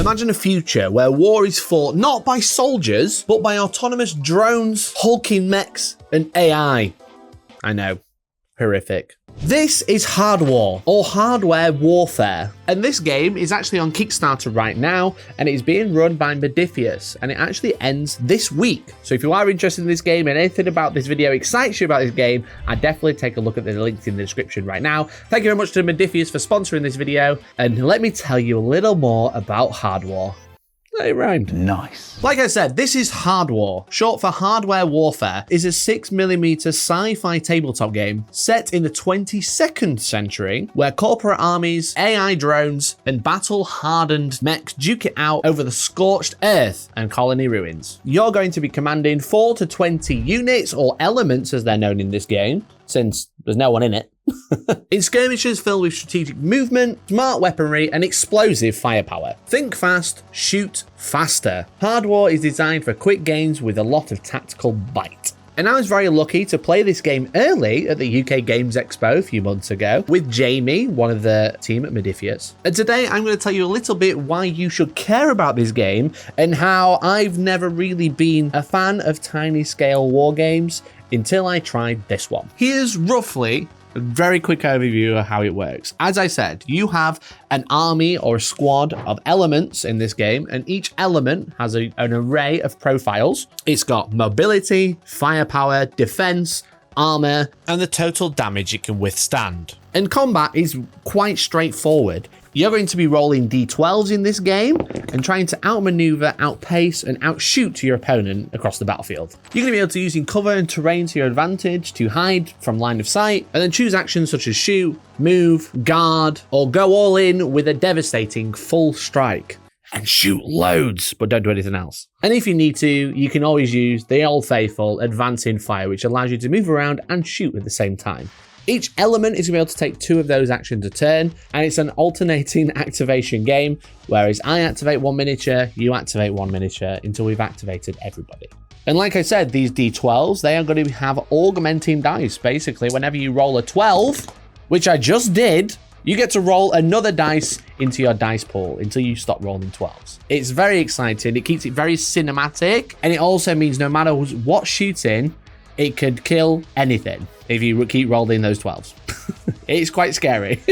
Imagine a future where war is fought not by soldiers, but by autonomous drones, hulking mechs, and AI. I know, horrific. This is Hardwar, or Hardware Warfare, and this game is actually on Kickstarter right now, and it is being run by Modiphius, and it actually ends this week. So if you are interested in this game and anything about this video excites you about this game, I'd definitely take a look at the links in the description right now. Thank you very much to Modiphius for sponsoring this video, and let me tell you a little more about Hardwar. It rhymed. Nice. Like I said, this is Hardwar, short for Hardware Warfare, is a 6mm sci-fi tabletop game set in the 22nd century, where corporate armies, AI drones, and battle-hardened mechs duke it out over the scorched earth and colony ruins. You're going to be commanding 4 to 20 units, or elements as they're known in this game, since there's no one in it. In skirmishes filled with strategic movement, smart weaponry, and explosive firepower. Think fast, shoot faster. Hardwar is designed for quick games with a lot of tactical bite. And I was very lucky to play this game early at the UK Games Expo a few months ago with Jamie, one of the team at Modiphius. And today I'm going to tell you a little bit why you should care about this game and how I've never really been a fan of tiny scale war games until I tried this one. Here's roughly a very quick overview of how it works. As I said, you have an army or a squad of elements in this game, and each element has an array of profiles. It's got mobility, firepower, defense, armor, and the total damage it can withstand. And combat is quite straightforward. You're going to be rolling d12s in this game and trying to outmaneuver, outpace, and outshoot your opponent across the battlefield. You're going to be able to use cover and terrain to your advantage to hide from line of sight, and then choose actions such as shoot, move, guard, or go all in with a devastating full strike. And shoot loads, but don't do anything else. And if you need to, you can always use the old faithful advancing fire, which allows you to move around and shoot at the same time. Each element is going to be able to take 2 of those actions a turn, and it's an alternating activation game, whereas I activate 1 miniature, you activate 1 miniature until we've activated everybody. And like I said, these D12s, they are going to have augmenting dice. Basically, whenever you roll a 12, which I just did, you get to roll another dice into your dice pool until you stop rolling 12s. It's very exciting. It keeps it very cinematic, and it also means no matter what shooting, it could kill anything if you keep rolling those 12s. It's quite scary.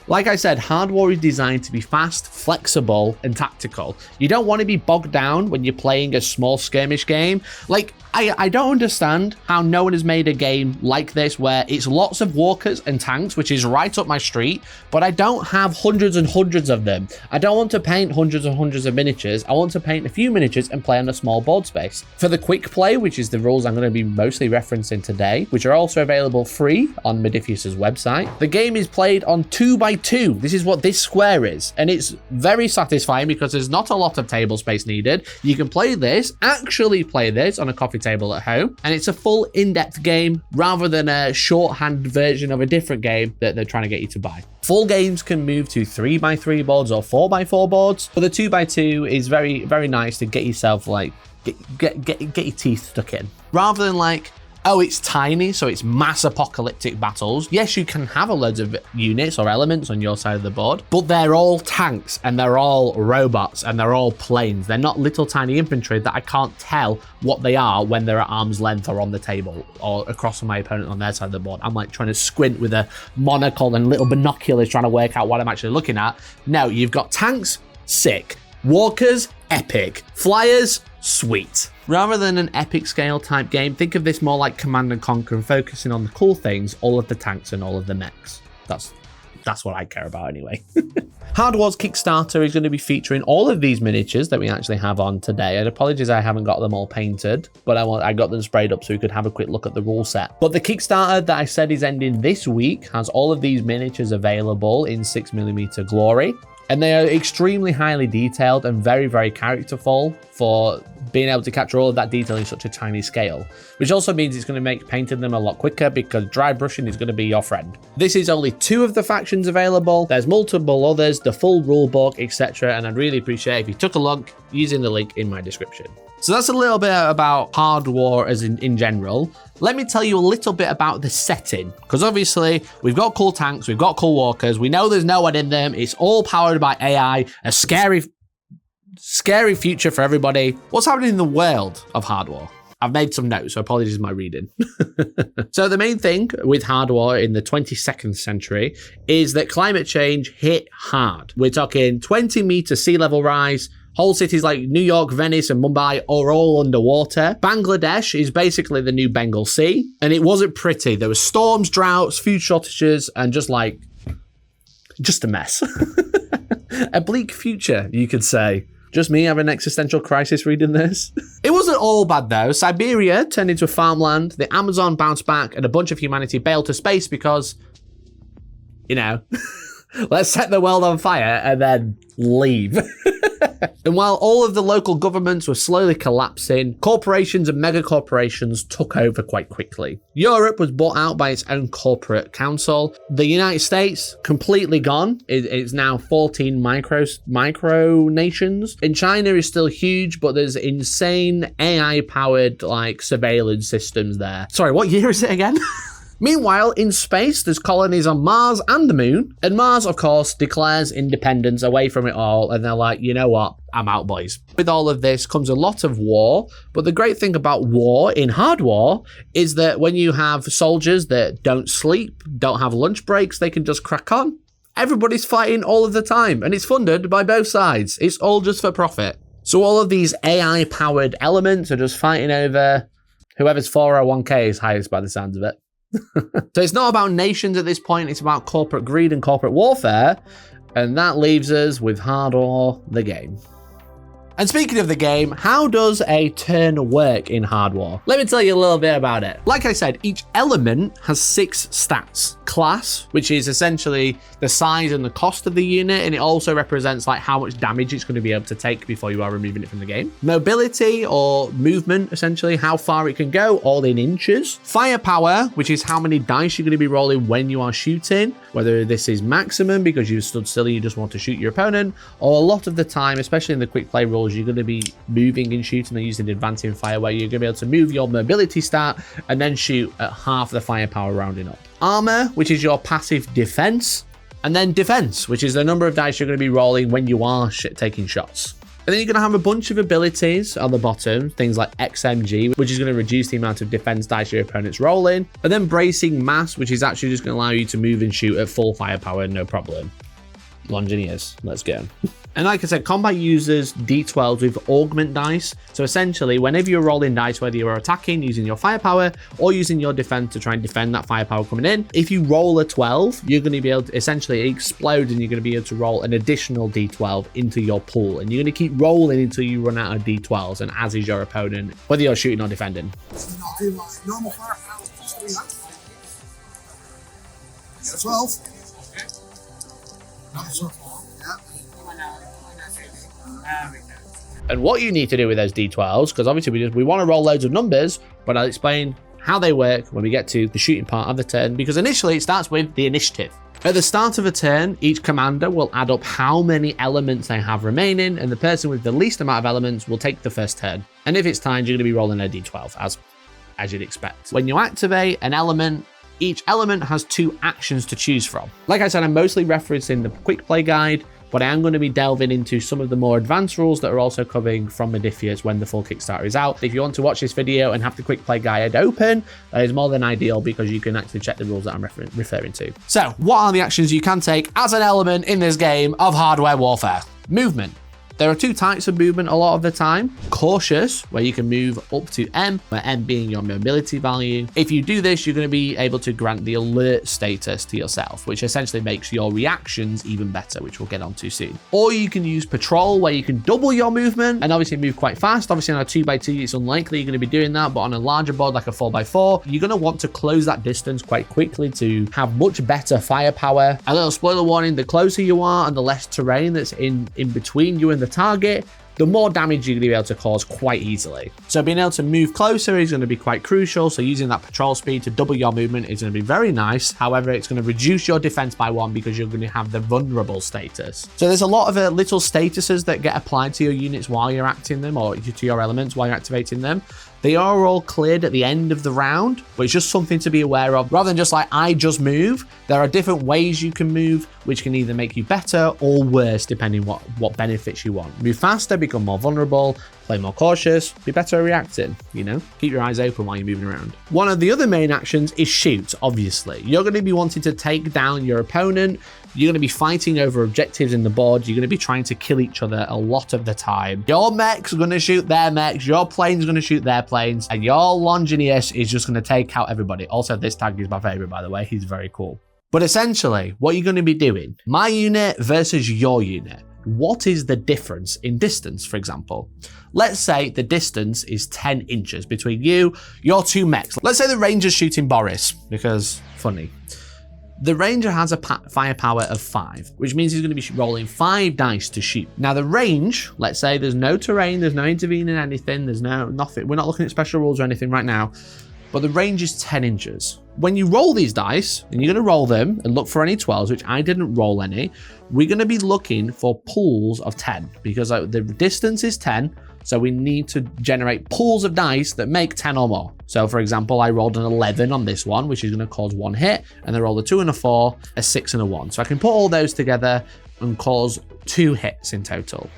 Like I said, Hardwar is designed to be fast, flexible, and tactical. You don't want to be bogged down when you're playing a small skirmish game. Like, I don't understand how no one has made a game like this where it's lots of walkers and tanks, which is right up my street, but I don't have hundreds and hundreds of them. I don't want to paint hundreds and hundreds of miniatures. I want to paint a few miniatures and play on a small board space. For the quick play, which is the rules I'm going to be mostly referencing today, which are also available free on Modiphius' website, the game is played on 2x2. This is what this square is, and it's very satisfying because there's not a lot of table space needed. You can actually play this on a coffee table at home, and it's a full in-depth game rather than a shorthand version of a different game that they're trying to get you to buy. Full games can move to 3x3 boards or 4x4 boards, but the 2x2 is very, very nice to get yourself like get your teeth stuck in, rather than like, oh, it's tiny, so it's mass apocalyptic battles. Yes, you can have a load of units or elements on your side of the board, but they're all tanks and they're all robots and they're all planes. They're not little tiny infantry that I can't tell what they are when they're at arm's length or on the table or across from my opponent on their side of the board. I'm like trying to squint with a monocle and little binoculars trying to work out what I'm actually looking at. No, you've got tanks, sick. Walkers, epic. Flyers, sweet. Rather than an epic scale type game, think of this more like Command and Conquer and focusing on the cool things, all of the tanks and all of the mechs. That's what I care about anyway. Hardwar's Kickstarter is going to be featuring all of these miniatures that we actually have on today. And apologies I haven't got them all painted, but I got them sprayed up so we could have a quick look at the rule set. But the Kickstarter that I said is ending this week has all of these miniatures available in 6mm glory. And they are extremely highly detailed and very, very characterful for being able to capture all of that detail in such a tiny scale, which also means it's going to make painting them a lot quicker because dry brushing is going to be your friend. This is only 2 of the factions available. There's multiple others, the full rulebook, etc. And I'd really appreciate if you took a look using the link in my description. So that's a little bit about Hardwar as in general. Let me tell you a little bit about the setting, because obviously we've got cool tanks, we've got cool walkers, we know there's no one in them, it's all powered by AI, a scary scary future for everybody. What's happening in the world of Hardwar? I've made some notes, so apologies for my reading. So the main thing with Hardwar in the 22nd century is that climate change hit hard. We're talking 20-meter sea level rise. Whole cities like New York, Venice, and Mumbai are all underwater. Bangladesh is basically the new Bengal Sea, and it wasn't pretty. There were storms, droughts, food shortages, and just a mess. A bleak future, you could say. Just me having an existential crisis reading this. It wasn't all bad though. Siberia turned into a farmland, the Amazon bounced back, and a bunch of humanity bailed to space because, you know, let's set the world on fire and then leave. And while all of the local governments were slowly collapsing, corporations and mega corporations took over quite quickly. Europe was bought out by its own corporate council. The United States, completely gone. It's now 14 micro nations. And China is still huge, but there's insane AI-powered surveillance systems there. Sorry, what year is it again? Meanwhile, in space, there's colonies on Mars and the moon. And Mars, of course, declares independence away from it all. And they're like, you know what? I'm out, boys. With all of this comes a lot of war. But the great thing about war in Hardwar is that when you have soldiers that don't sleep, don't have lunch breaks, they can just crack on. Everybody's fighting all of the time. And it's funded by both sides. It's all just for profit. So all of these AI-powered elements are just fighting over whoever's 401k is highest by the sounds of it. So it's not about nations at this point, it's about corporate greed and corporate warfare, and that leaves us with Hardwar, the game. And speaking of the game, how does a turn work in Hardwar? Let me tell you a little bit about it. Like I said, each element has 6 stats. Class, which is essentially the size and the cost of the unit, and it also represents how much damage it's going to be able to take before you are removing it from the game. Mobility or movement, essentially how far it can go, all in inches. Firepower, which is how many dice you're going to be rolling when you are shooting, whether this is maximum because you've stood still and you just want to shoot your opponent, or a lot of the time, especially in the quick play rules, you're going to be moving and shooting and using advancing fire, where you're going to be able to move your mobility stat and then shoot at half the firepower rounding up. Armor, which is your passive defense, and then defense, which is the number of dice you're going to be rolling when you are taking shots. And then you're going to have a bunch of abilities on the bottom, things like XMG, which is going to reduce the amount of defense dice your opponent's rolling, and then bracing mass, which is actually just going to allow you to move and shoot at full firepower, no problem. Longineers, let's go. And like I said, combat uses d12s with augment dice. So essentially, whenever you're rolling dice, whether you're attacking using your firepower or using your defense to try and defend that firepower coming in, if you roll a 12, you're going to be able to essentially explode, and you're going to be able to roll an additional d12 into your pool. And you're going to keep rolling until you run out of d12s, and as is your opponent, whether you're shooting or defending. Normal firepower, 12. And what you need to do with those d12s, because obviously we want to roll loads of numbers, but I'll explain how they work when we get to the shooting part of the turn, because initially it starts with the initiative. At the start of a turn, each commander will add up how many elements they have remaining, and the person with the least amount of elements will take the first turn. And if it's timed, you're going to be rolling a d12, as you'd expect. When you activate an element, each element has 2 actions to choose from. Like I said, I'm mostly referencing the quick play guide, but I am going to be delving into some of the more advanced rules that are also coming from Modiphius when the full Kickstarter is out. If you want to watch this video and have the quick play guide open, that is more than ideal, because you can actually check the rules that I'm referring to. So what are the actions you can take as an element in this game of Hardwar warfare? Movement. There are 2 types of movement a lot of the time. Cautious, where you can move up to M, where M being your mobility value. If you do this, you're going to be able to grant the alert status to yourself, which essentially makes your reactions even better, which we'll get onto soon. Or you can use patrol, where you can double your movement and obviously move quite fast. Obviously on a 2x2, it's unlikely you're going to be doing that, but on a larger board like a 4x4, you're going to want to close that distance quite quickly to have much better firepower. A little spoiler warning, the closer you are and the less terrain that's in between you and the target, the more damage you're going to be able to cause quite easily. So being able to move closer is going to be quite crucial. So using that patrol speed to double your movement is going to be very nice. However, it's going to reduce your defense by 1 because you're going to have the vulnerable status. So there's a lot of little statuses that get applied to your units while you're acting them, or to your elements while you're activating them. They are all cleared at the end of the round, but it's just something to be aware of. Rather than just like, I just move, there are different ways you can move, which can either make you better or worse, depending what benefits you want. Move faster, become more vulnerable, play more cautious, be better at reacting, you know? Keep your eyes open while you're moving around. One of the other main actions is shoot, obviously. You're going to be wanting to take down your opponent. You're going to be fighting over objectives in the board. You're going to be trying to kill each other a lot of the time. Your mech's going to shoot their mechs. Your plane's going to shoot their planes. And your Longinus is just going to take out everybody. Also, this tag is my favorite, by the way. He's very cool. But essentially, what you're going to be doing, my unit versus your unit. What is the difference in distance, for example? Let's say the distance is 10 inches between you, your two mechs. Let's say the Ranger's shooting Boris, because funny. The Ranger has a firepower of 5, which means he's going to be rolling 5 dice to shoot. Now the range, let's say there's no terrain, there's no intervening anything, there's nothing. We're not looking at special rules or anything right now, but the range is 10 inches. When you roll these dice, and you're going to roll them and look for any 12s, which I didn't roll any, we're going to be looking for pools of 10 because the distance is 10. So we need to generate pools of dice that make 10 or more. So for example, I rolled an 11 on this one, which is going to cause 1 hit, and then roll a 2 and a 4, a 6 and a 1. So I can put all those together and cause 2 hits in total.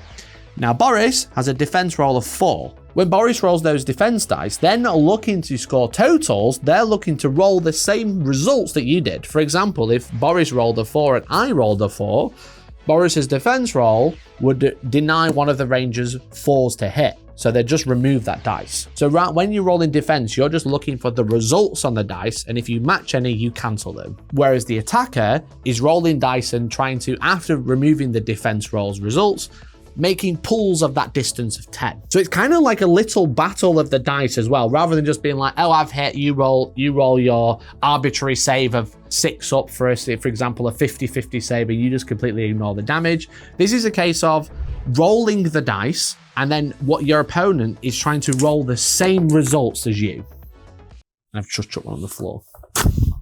Now Boris has a defense roll of 4. When Boris rolls those defense dice, they're not looking to score totals, they're looking to roll the same results that you did. For example, if Boris rolled a 4 and I rolled a 4, Boris's defense roll would deny one of the Rangers 4s to hit. So they just remove that dice. So when you roll in defense, you're just looking for the results on the dice, and if you match any, you cancel them. Whereas the attacker is rolling dice and trying to, after removing the defense roll's results, making pools of that distance of 10. So it's kind of like a little battle of the dice as well, rather than just being like, oh, I've hit, you roll your arbitrary save of 6 up for us, for example, a 50-50 save, and you just completely ignore the damage. This is a case of rolling the dice, and then what your opponent is trying to roll the same results as you. And I've just chucked one on the floor.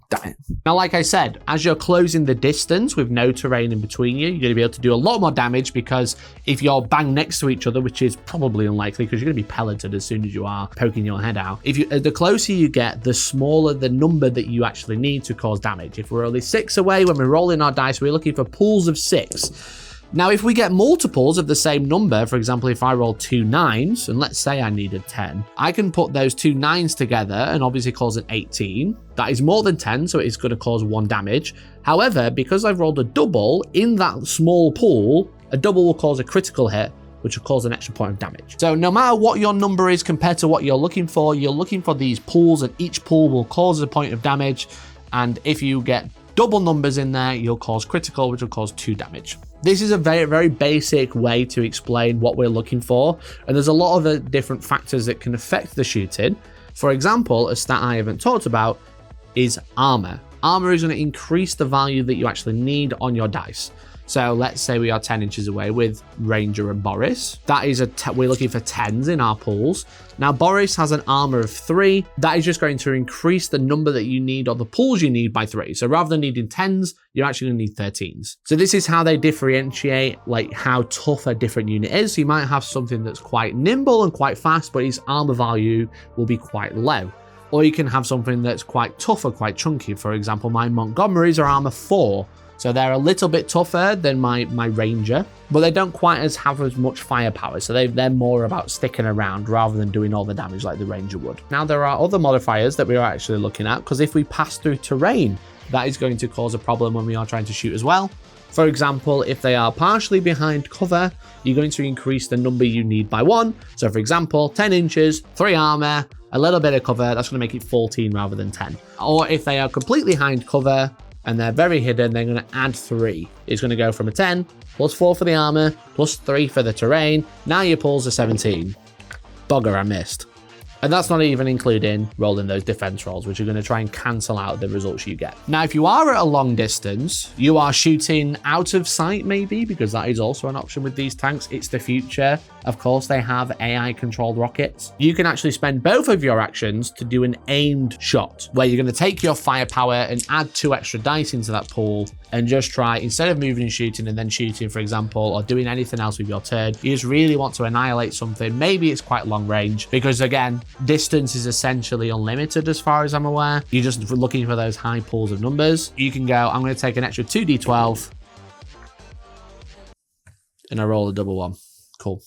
Damn it. Now, like I said, as you're closing the distance with no terrain in between you, you're going to be able to do a lot more damage, because if you're bang next to each other, which is probably unlikely because you're going to be pelleted as soon as you are poking your head out, the closer you get, the smaller the number that you actually need to cause damage. If we're only 6 away when we're rolling our dice, we're looking for pools of 6. Now, if we get multiples of the same number, for example, if I roll 2 9s, and let's say I needed 10, I can put those 2 9s together and obviously cause an 18. That is more than 10, so it's going to cause 1 damage. However, because I've rolled a double in that small pool, a double will cause a critical hit, which will cause an extra point of damage. So no matter what your number is compared to what you're looking for these pools, and each pool will cause a point of damage. And if you get double numbers in there, you'll cause critical, which will cause 2 damage. This is a very, very basic way to explain what we're looking for, and there's a lot of different factors that can affect the shooting. For example, a stat I haven't talked about is armor. Armor is going to increase the value that you actually need on your dice. So let's say we are 10 inches away with Ranger and Boris. That is we're looking for 10s in our pools. Now Boris has an armor of 3. That is just going to increase the number that you need, or the pools you need, by 3. So rather than needing 10s, you're actually going to need 13s. So this is how they differentiate like how tough a different unit is. So you might have something that's quite nimble and quite fast, but its armor value will be quite low. Or you can have something that's quite tough or quite chunky. For example, my Montgomerys are armor 4. So they're a little bit tougher than my Ranger, but they don't quite have as much firepower. So they're more about sticking around rather than doing all the damage like the Ranger would. Now, there are other modifiers that we are actually looking at, because if we pass through terrain, that is going to cause a problem when we are trying to shoot as well. For example, if they are partially behind cover, you're going to increase the number you need by 1. So for example, 10 inches, 3 armor, a little bit of cover, that's going to make it 14 rather than 10. Or if they are completely behind cover, and they're very hidden, they're going to add 3. It's going to go from a 10, plus 4 for the armor, plus 3 for the terrain. Now your pulls are 17. Bugger, I missed. And that's not even including rolling those defense rolls, which are going to try and cancel out the results you get. Now, if you are at a long distance, you are shooting out of sight maybe, because that is also an option with these tanks. It's the future. Of course, they have AI-controlled rockets. You can actually spend both of your actions to do an aimed shot, where you're going to take your firepower and add 2 extra dice into that pool, and just try, instead of moving and shooting and then shooting, for example, or doing anything else with your turn, you just really want to annihilate something. Maybe it's quite long range, because again, Distance is essentially unlimited as far as I'm aware. You're just looking for those high pools of numbers. You can go, I'm going to take an extra 2d12 and I roll a double one. Cool.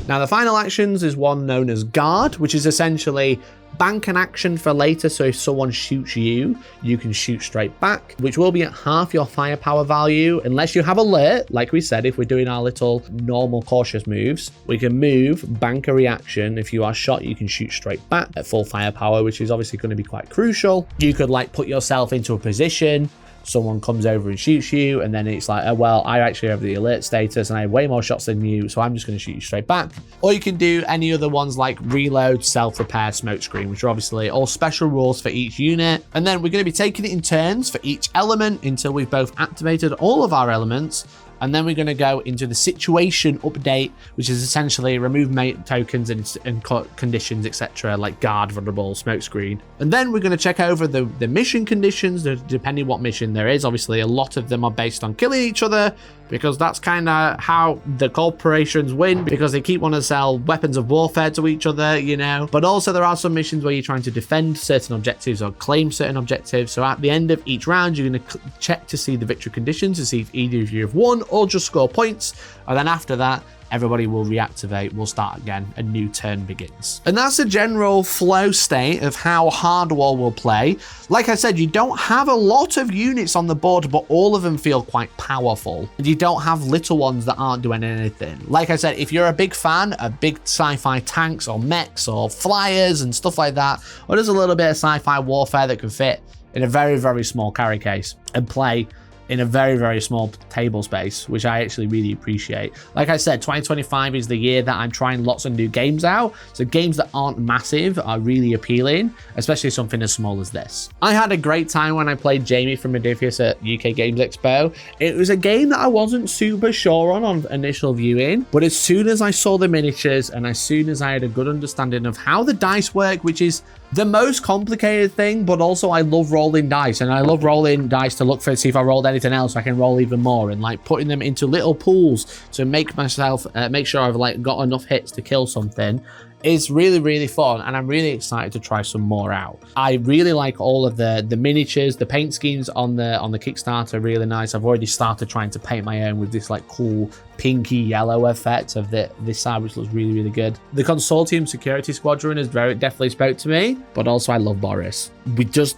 Now the final actions is one known as guard, which is essentially bank an action for later, so if someone shoots you, you can shoot straight back, which will be at half your firepower value unless you have alert. Like we said, if we're doing our little normal cautious moves, we can move, bank a reaction. If you are shot, you can shoot straight back at full firepower, which is obviously going to be quite crucial. You could like put yourself into a position, someone comes over and shoots you, and then it's like, oh, well, I actually have the alert status and I have way more shots than you, so I'm just going to shoot you straight back. Or you can do any other ones like reload, self-repair, smokescreen, which are obviously all special rules for each unit. And then we're going to be taking it in turns for each element until we've both activated all of our elements. And then we're going to go into the situation update, which is essentially remove mate tokens and conditions, etc., like guard, vulnerable, smokescreen. And then we're going to check over the mission conditions, depending what mission there is. Obviously, a lot of them are based on killing each other, because that's kind of how the corporations win, because they keep wanting to sell weapons of warfare to each other, you know. But also there are some missions where you're trying to defend certain objectives or claim certain objectives. So at the end of each round, you're going to check to see the victory conditions to see if either of you have won or just score points. And then after that, everybody will reactivate, we'll start again, a new turn begins. And that's a general flow state of how Hardwar will play. Like I said, you don't have a lot of units on the board, but all of them feel quite powerful. And you don't have little ones that aren't doing anything. Like I said, if you're a big fan of big sci-fi tanks or mechs or flyers and stuff like that, or there's a little bit of sci-fi warfare that can fit in a very, very small carry case and play in a very, very small table space, which I actually really appreciate. Like I said, 2025 is the year that I'm trying lots of new games out. So games that aren't massive are really appealing, especially something as small as this. I had a great time when I played Jamie from Modifius at UK Games Expo. It was a game that I wasn't super sure on initial viewing, but as soon as I saw the miniatures and as soon as I had a good understanding of how the dice work, which is the most complicated thing, but also I love rolling dice, and I love rolling dice to look for, see if I rolled anything else, I can roll even more, and like putting them into little pools to make myself, make sure I've like got enough hits to kill something. It's really, really fun, and I'm really excited to try some more out. I really like all of the miniatures, the paint schemes on the Kickstarter are really nice. I've already started trying to paint my own with this like cool pinky yellow effect of this side, which looks really, really good. The Consortium Security Squadron has definitely spoke to me, but also I love Boris. We just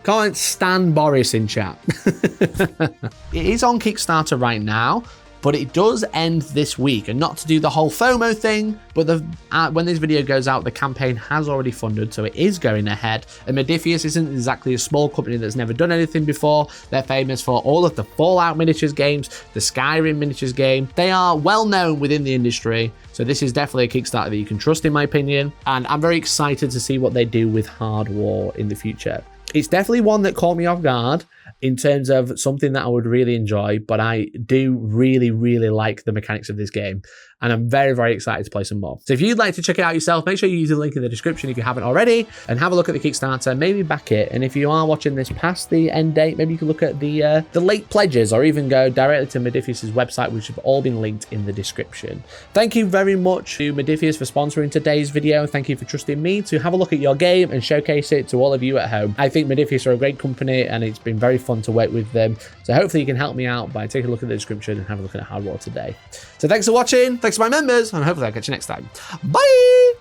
can't stand Boris in chat. It is on Kickstarter right now, but it does end this week. And not to do the whole FOMO thing, but when this video goes out, the campaign has already funded, so it is going ahead. And Modifius isn't exactly a small company that's never done anything before. They're famous for all of the Fallout miniatures games, the Skyrim miniatures game. They are well known within the industry, so this is definitely a Kickstarter that you can trust, in my opinion. And I'm very excited to see what they do with Hardwar in the future. It's definitely one that caught me off guard in terms of something that I would really enjoy, but I do really, really like the mechanics of this game, and I'm very, very excited to play some more. So if you'd like to check it out yourself, make sure you use the link in the description if you haven't already, and have a look at the Kickstarter, maybe back it. And if you are watching this past the end date, maybe you can look at the late pledges, or even go directly to Modifius' website, which have all been linked in the description. Thank you very much to Modifius for sponsoring today's video. Thank you for trusting me to have a look at your game and showcase it to all of you at home. I think Modifius are a great company, and it's been very fun to work with them. So hopefully you can help me out by taking a look at the description and have a look at Hardwar today. So thanks for watching, thanks to my members, and hopefully I'll catch you next time. Bye!